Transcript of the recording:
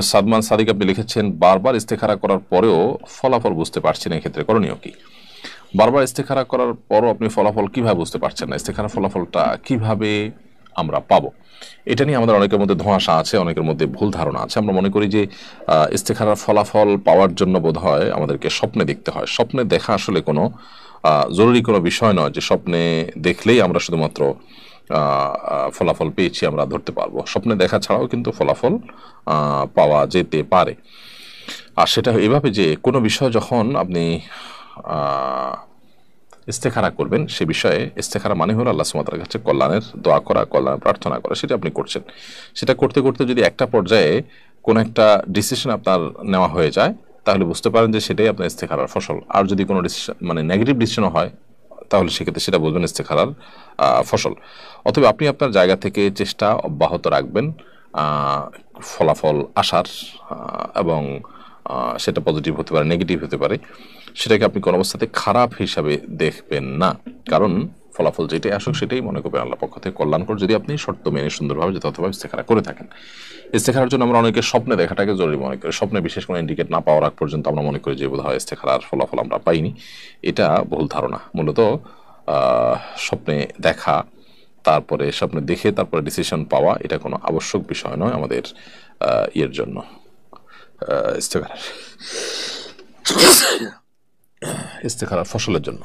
সাদমান সাদিক আপনি লিখেছেন, বারবার ইস্তেখারা করার পরেও ফলাফল বুঝতে পারছি না, এক্ষেত্রে করণীয় কি? বারবার ইস্তেখারা করার পরও আপনি ফলাফল কিভাবে বুঝতে পারছেন না? ইস্তেখারার ফলাফলটা কিভাবে আমরা পাবো? এটা নিয়ে আমাদের অনেকের মধ্যে ধোঁয়াশা আছে, অনেকের মধ্যে ভুল ধারণা আছে। আমরা মনে করি যে ইস্তেখারার ফলাফল পাওয়ার জন্য বোধহয় আমাদেরকে স্বপ্নে দেখতে হয়। স্বপ্নে দেখা আসলে কোনো জরুরি কোনো বিষয় নয় যে স্বপ্নে দেখলেই আমরা শুধুমাত্র ফলাফল পেয়েছি আমরা ধরতে পারবো। স্বপ্নে দেখা ছাড়াও কিন্তু ফলাফল পাওয়া যেতে পারে। আর সেটা এভাবে যে কোনো বিষয় যখন আপনি ইস্তেখারা করবেন, সে বিষয়ে ইস্তেখারা মানে হলো আল্লাহ সুবহানাহু ওয়া তাআলার কাছে কল্যাণের দোয়া করা, কল্যাণ প্রার্থনা করা। সেটা আপনি করছেন। সেটা করতে করতে যদি একটা পর্যায়ে কোনো একটা ডিসিশন আপনার নেওয়া হয়ে যায়, তাহলে বুঝতে পারেন যে সেটাই আপনার ইস্তেখারার ফসল। আর যদি কোনো ডিসিশন মানে নেগেটিভ ডিসিশনও হয়, তাহলে সেক্ষেত্রে সেটা বুঝবেন ইস্তেখারার ফসল। অতএব আপনি আপনার জায়গা থেকে চেষ্টা অব্যাহত রাখবেন ফলাফল আসার, এবং সেটা পজিটিভ হতে পারে, নেগেটিভ হতে পারে। সেটাকে আপনি কোনো অবস্থাতে খারাপ হিসাবে দেখবেন না, কারণ ফলাফল যেটাই আসুক সেটাই মনে করবেন আল্লাহ পক্ষ থেকে কল্যাণকর, যদি আপনি শর্ত মেনে সুন্দরভাবে যথাযথভাবে ইস্তেখারা করে থাকেন। ইস্তেখারার জন্য আমরা অনেকে স্বপ্নে দেখাটাকে জরুরি মনে করি। স্বপ্নে বিশেষ কোনো ইন্ডিকেট না পাওয়ার আগ পর্যন্ত আমরা মনে করি যে বোধহয় ইস্তেখারার ফলাফল আমরা পাইনি। এটা ভুল ধারণা। মূলত স্বপ্নে দেখা, তারপরে স্বপ্নে দেখে তারপরে ডিসিশন পাওয়া, এটা কোনো আবশ্যক বিষয় নয় আমাদের ইয়ের জন্য, ইস্তেখারার ফসলের জন্য।